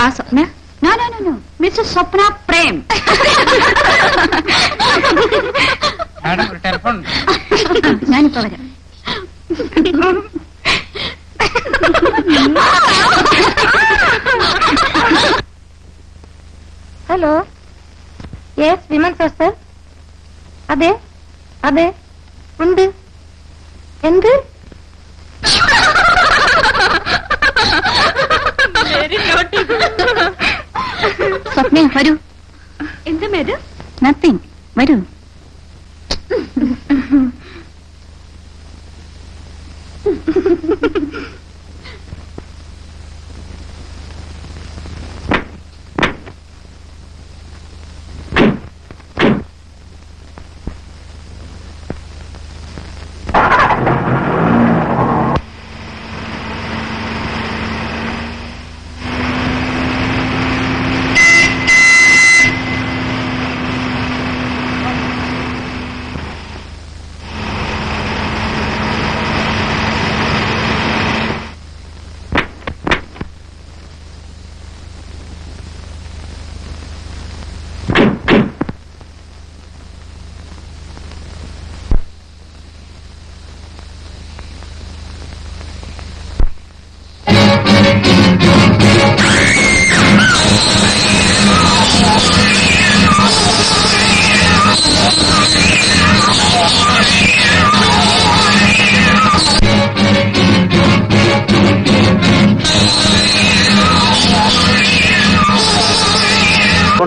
ആ Swapna? No no no no, Mrs Swapna Prem. Telephone. ഞാനിപ്പോ വരാം. Hello, yes women sister. അതെ അതെ ഉണ്ട്. എന്ത്? സ്വപ്ന വരൂ. എന്താ മേഡം? നത്തിങ്, വരൂ.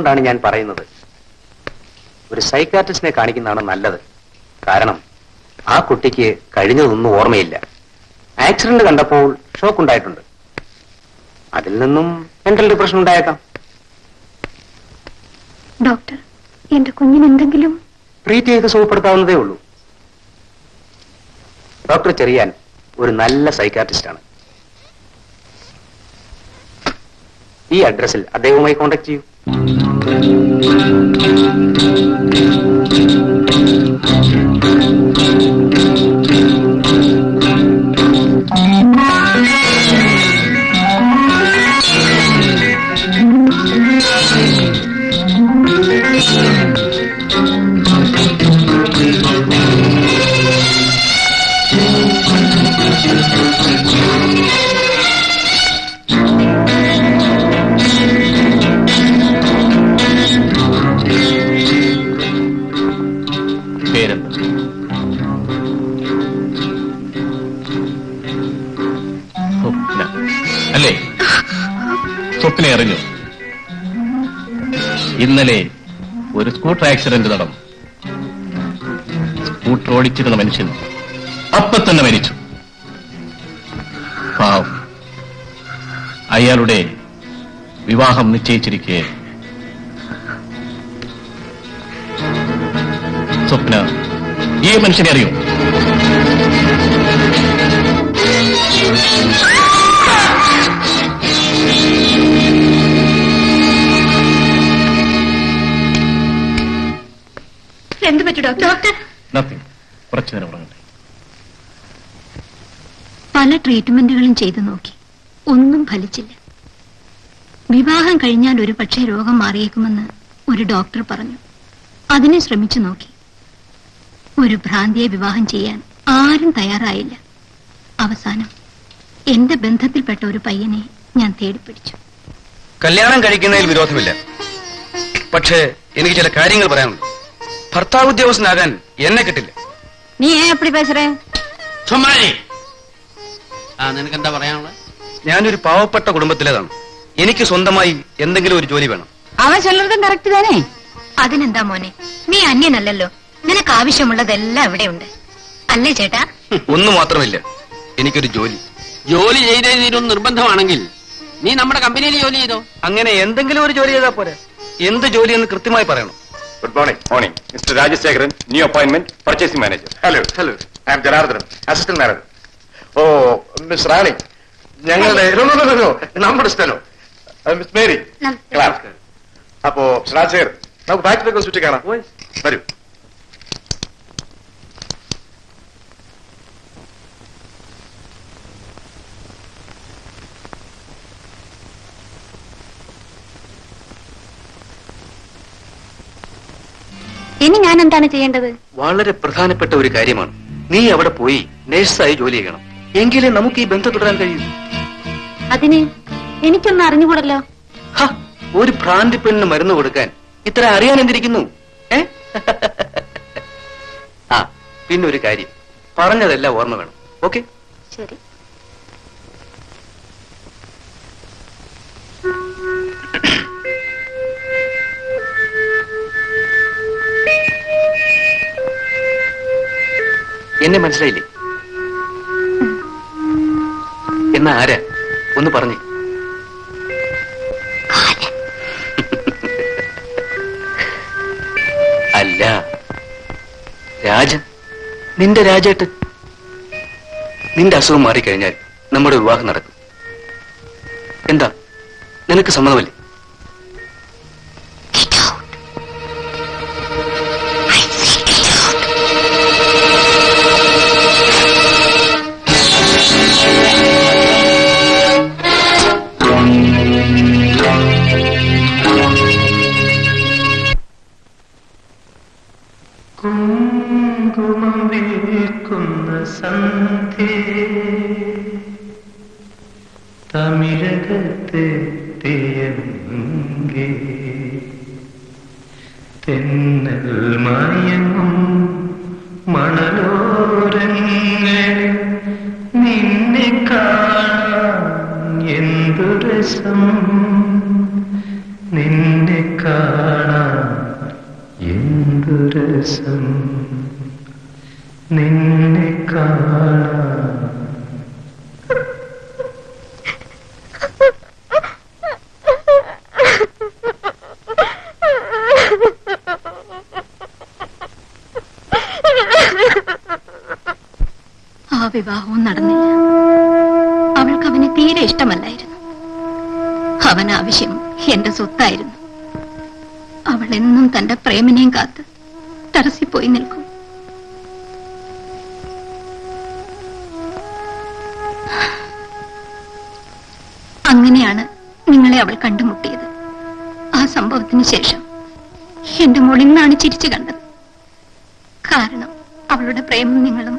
ാണ് ഞാൻ പറയുന്നത്, ഒരു സൈക്കാട്രിസ്റ്റിനെ കാണിക്കുന്നതാണ് നല്ലത്. കാരണം ആ കുട്ടിക്ക് കഴിഞ്ഞതൊന്നും ഓർമ്മയില്ല. ആക്സിഡന്റ് കണ്ടപ്പോൾ ഷോക്ക് ഉണ്ടായിട്ടുണ്ട്. അതിൽ നിന്നും മെന്റൽ ഡിപ്രഷൻ ഉണ്ടായേക്കാം. ഡോക്ടർ, എന്റെ കുഞ്ഞിന് എന്തെങ്കിലും ട്രീറ്റ് ചെയ്ത് സുഖപ്പെടുത്താവുന്നതേ ഉള്ളൂ. ഡോക്ടർ ചെറിയാൻ ഒരു നല്ല സൈക്കാട്രിസ്റ്റാണ്. ഈ അഡ്രസ്സിൽ അദ്ദേഹവുമായി കോൺടാക്ട് ചെയ്യൂ. അല്ലേ? സ്വപ്ന അറിഞ്ഞു. ഇന്നലെ ഒരു സ്കൂട്ടർ ആക്സിഡന്റ് നടന്നു. സ്കൂട്ടർ ഓടിച്ചിരുന്ന മനുഷ്യൻ അപ്പൊ തന്നെ മരിച്ചു. പാവം, അയാളുടെ വിവാഹം നിശ്ചയിച്ചിരിക്കെ സ്വപ്ന ഈ മനുഷ്യനെ അറിയൂ? എന്ത് പറ്റൂ ഡോക്ടർ? നത്തിങ്, കുറച്ചു നേരം ഉറങ്ങട്ടെ. പല ട്രീറ്റ്മെന്റുകളും ചെയ്തു നോക്കി, ഒന്നും ഫലിച്ചില്ല. വിവാഹം കഴിഞ്ഞാൽ ഒരു പക്ഷേ രോഗം മാറിയേക്കുമെന്ന് ഒരു ഡോക്ടർ പറഞ്ഞു. അതിനെ ശ്രമിച്ചു നോക്കി. ഒരു ഭ്രാന്തിയെ വിവാഹം ചെയ്യാൻ ആരും തയ്യാറായില്ല. അവസാനം എന്റെ ബന്ധത്തിൽപ്പെട്ട ഒരു പയ്യനെ ഞാൻ തേടിപ്പിടിച്ചു. കല്യാണം കഴിക്കുന്നതിൽ വിരോധമില്ല, പക്ഷേ എനിക്ക് ചില കാര്യങ്ങൾ പറയാനുണ്ട്. ഭർത്താവ് ഉദ്യോഗസ്ഥനാകാൻ എന്നെ കിട്ടില്ല. നീ എപ്പടി പേശറേ? നിനക്ക് എന്താ പറയാനുള്ളത്? ഞാനൊരു പാവപ്പെട്ട കുടുംബത്തിലേതാണ്. എനിക്ക് സ്വന്തമായി എന്തെങ്കിലും ഒരു ജോലി വേണം. അവൻ ചെല്ലതും കറക്റ്റ് തന്നെ. അതിനെന്താ മോനെ, നീ അന്യനല്ലല്ലോ. നിനക്ക് ആവശ്യമുള്ളതെല്ലാം ഇവിടെ ഉണ്ട്, അല്ലേ ചേട്ടാ? ഒന്നു മാത്രമില്ല, എനിക്കൊരു ജോലി. ജോലി ചെയ്തേ തീരുന്ന നിർബന്ധമാണെങ്കിൽ നീ നമ്മുടെ കമ്പനിയിൽ ജോലി ചെയ്തോ. അങ്ങനെ എന്തെങ്കിലും ഒരു ജോലി ചെയ്താൽ പോരെ. എന്ത് ജോലി എന്ന് കൃത്യമായി പറയണം. Good morning. Morning. Mr. Rajasekaran, new appointment, purchasing manager. Hello. Hello. I am Janardhan, assistant manager. Oh, Miss Rani. ഞങ്ങളുടെ നമ്മുടെ സ്ഥലം മിസ് മേരി ക്ലാർക്ക്. അപ്പോ രാജശേഖർ, നമുക്ക് ബാക്കിലേക്ക് ചുറ്റി കാണാം. വരൂ. ഇനി ഞാൻ എന്താണ് ചെയ്യേണ്ടത്? വളരെ പ്രധാനപ്പെട്ട ഒരു കാര്യമാണ്. നീ അവിടെ പോയി നഴ്സായി ജോലി ചെയ്യണം. എങ്കിലേ നമുക്ക് ഈ ബന്ധം തുടരാൻ കഴിയൂ. അതിന് എനിക്കൊന്നും അറിഞ്ഞുകൂടല്ലോ. ഹ, ഒരു ഭ്രാന്തി പെണ്ണിന് മരുന്ന് കൊടുക്കാൻ ഇത്ര അറിയാൻ എന്തിരിക്കുന്നു? ആ, പിന്നെ ഒരു കാര്യം, പറഞ്ഞതെല്ലാം ഓർമ്മ വേണം. ഓക്കെ? ശരി. എന്നെ മനസ്സിലായില്ലേ? എന്നാ ആരാ? ഒന്ന് പറഞ്ഞേ. അല്ല, രാജൻ, നിന്റെ രാജേട്ടൻ. നിന്റെ അസുഖം മാറിക്കഴിഞ്ഞാൽ നമ്മുടെ വിവാഹം നടക്കും. എന്താ, നിനക്ക് സമ്മതമല്ലേ? കുങ്കുമം വിൽക്കുന്ന സന്ധ്യേ തമിഴകത്തെത്തിയെങ്കേ തെന്നൽ മയങ്ങും മണലോരങ്ങളിൽ നിന്നെ കാണാൻ എന്തു രസം, നിന്നെ കാണാൻ എന്തു രസം, നിന്നെ കാണാൻ. ആ വിവാഹവും നടന്നില്ല. അവൾക്ക് അവനെ തീരെ ഇഷ്ടമല്ലായിരുന്നു. അവൻ ആവശ്യം എന്റെ സ്വത്തായിരുന്നു. അവൾ എന്നും തന്റെ പ്രേമിനെയും കാത്ത് ടെറസിൽ നിൽക്കും. അങ്ങനെയാണ് നിങ്ങളെ അവൾ കണ്ടുമുട്ടിയത്. ആ സംഭവത്തിന് ശേഷം എന്റെ മോൾ ഇന്നാണ് ചിരിച്ചു കണ്ടത്. കാരണം അവളുടെ പ്രേമം നിങ്ങളും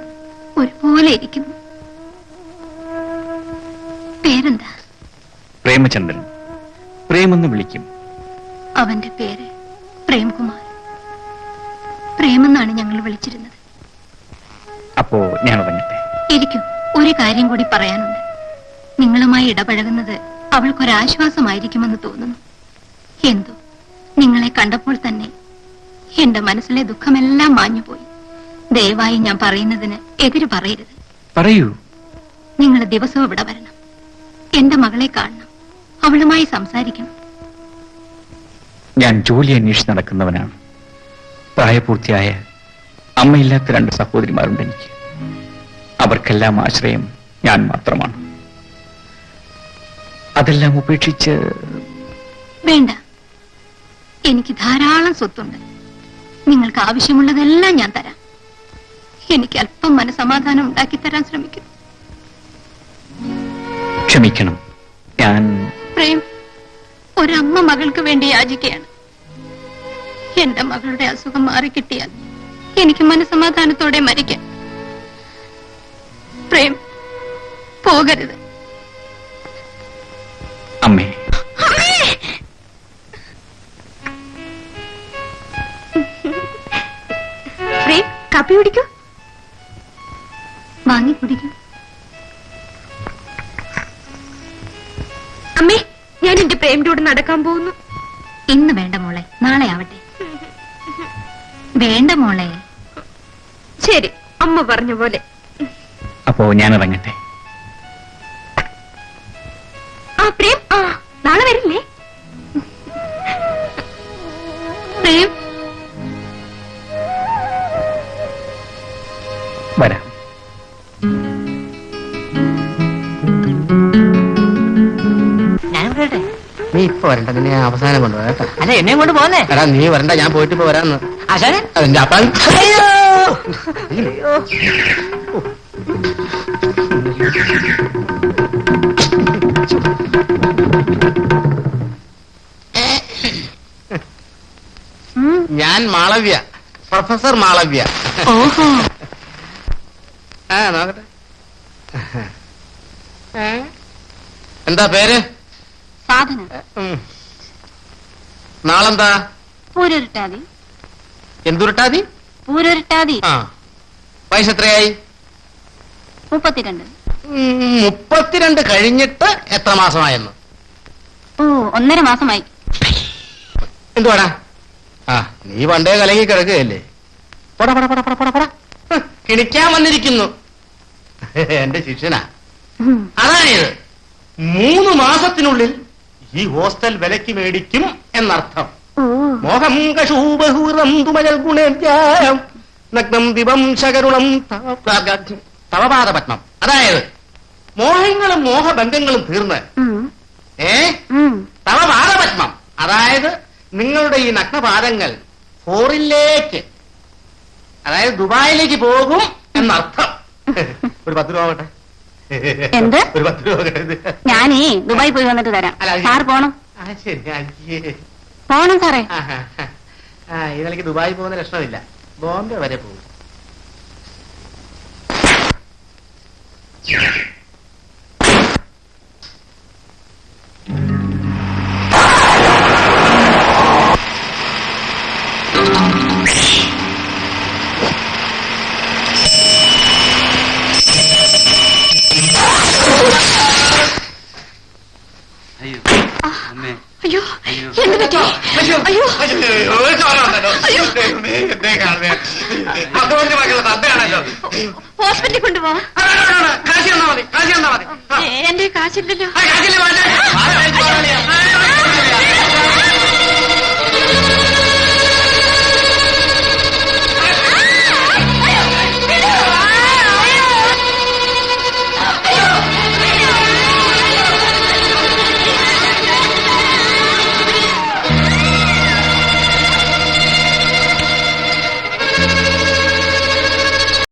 ഒരുപോലെ ഇരിക്കുന്നു. പേരെന്താ? പ്രേമചന്ദ്രൻ. പ്രേമെന്ന് വിളിക്കും. അവന്റെ പേര് പ്രേംകുമാർ. പ്രേമെന്നാണ് ഞങ്ങൾ വിളിച്ചിരുന്നത്. അപ്പോ ഞാൻ പറഞ്ഞിട്ടെ. ഇരിക്കും. ഒരു കാര്യം കൂടി പറയാനുണ്ട്. നിങ്ങളുമായി ഇടപഴകുന്നത് അവൾക്കൊരാശ്വാസമായിരിക്കുമെന്ന് തോന്നുന്നു. എന്തോ നിങ്ങളെ കണ്ടപ്പോൾ തന്നെ എന്റെ മനസ്സിലെ ദുഃഖമെല്ലാം മാഞ്ഞുപോയി. ദയവായി ഞാൻ പറയുന്നതിന് എതിര് പറയരുത്. പറയൂ. നിങ്ങൾ ദിവസവും ഇവിടെ വരണം. എന്റെ മകളെ കാണണം. അവളുമായി സംസാരിക്കണം. ഞാൻ ജോലി അന്വേഷിച്ച് നടക്കുന്നവനാണ്. പ്രായപൂർത്തിയായ അമ്മയില്ലാത്ത 2 സഹോദരിമാരുണ്ട് എനിക്ക്. അവർക്കെല്ലാം ആശ്രയം ഞാൻ മാത്രമാണ്. അതെല്ലാം ഉപേക്ഷിച്ച്... വേണ്ട, എനിക്ക് ധാരാളം സ്വത്തുണ്ട്. നിങ്ങൾക്ക് ആവശ്യമുള്ളതെല്ലാം ഞാൻ തരാം. എനിക്ക് അല്പം മനസമാധാനം ഉണ്ടാക്കി തരാൻ ശ്രമിക്കും. ക്ഷമിക്കണം, ഞാൻ... പ്രേം, ഒരമ്മ മകൾക്ക് വേണ്ടി യാചിക്കുകയാണ്. എന്റെ മകളുടെ അസുഖം മാറിക്കിട്ടിയാൽ എനിക്ക് മനസമാധാനത്തോടെ മരിക്കാം. പ്രേം, പോകരുത്. അമ്മേ. പ്രേം, കാപ്പി കുടിക്കൂ. വാങ്ങി കുടിക്കൂ. അമ്മേ, ഞാൻ എന്റെ പ്രേമിന്റെ കൂടെ നടക്കാൻ പോകുന്നു. ഇന്ന് വേണ്ട മോളെ, നാളെ ആവട്ടെ. വേണ്ട മോളെ. ശരി, അമ്മ പറഞ്ഞ പോലെ. അപ്പോ ഞാൻ ഇറങ്ങട്ടെ. ആ പ്രേം, നാളെ വരില്ലേ? പ്രേം, വരാം. നീ ഇപ്പൊ വരണ്ട, നിന്നെ ഞാൻ അവസാനം കൊണ്ടുപോകാം കേട്ടോ. അല്ല എന്നെയും കൊണ്ട് പോന്നേ. എടാ നീ വരണ്ട, ഞാൻ പോയിട്ട് ഇപ്പൊ വരാന്ന്. ആശാനെ അതിന്റെ അപ്പം ഞാൻ മാളവ്യ, പ്രൊഫസർ മാളവ്യ. ഓഹോ. ആ നോക്കട്ടെ. എന്താ പേര്? സാധന. നാളെന്താ? പൂരൊരുട്ടാതി. എന്തുരുട്ടാതി? പൂരൊരുട്ടാതി. ആ. വയസ്സ് എത്രയായി? 32. 32 കഴിഞ്ഞിട്ട് എത്ര മാസമായെന്ന്? ഓ, 1.5 മാസമായി. എന്തുവാടാ? ആ, നീ പണ്ടേ കലങ്ങി കിടക്കുകയല്ലേ? പട പട പട പട പട പട കിണിക്കാൻ വന്നിരിക്കുന്നു. എന്റെ ശിഷ്യനാ. അതായത് 3 മാസത്തിനുള്ളിൽ ഈ ഹോസ്റ്റൽ വിലക്ക് മേടിക്കും എന്നർത്ഥം. മോഹം കശൂബഹൂറം തുമജൽ ഗുണേഭ്യാം നഗ്നം ദിവം ശകരുണം തവപാദപത്മം. അതായത് മോഹങ്ങളും മോഹബന്ധങ്ങളും തീർന്ന് തവപാദപത്മം, അതായത് നിങ്ങളുടെ ഈ നഗ്നപാദങ്ങൾ ഫോറിലേക്ക്, അതായത് ദുബായിലേക്ക് പോകും എന്നർത്ഥം. ഒരു 10 രൂപ ആവട്ടെ. എന്ത്? ഒരു 10 രൂപ കിട്ടരുത്. ഞാനേ ദുബായി പോയി വന്നിട്ട് തരാം. സാർ പോണം. ശരി. അയ്യേ. പോണം സാറേ. ഈ നിലയ്ക്ക് ദുബായി പോകുന്ന ലക്ഷണമില്ല. ബോംബെ വരെ പോകും. അയ്യോ, എന്ത് പറ്റി? അയ്യോ, ഹോസ്പിറ്റലിൽ കൊണ്ടുപോവാ. എന്റെ കാശില്ലല്ലോ.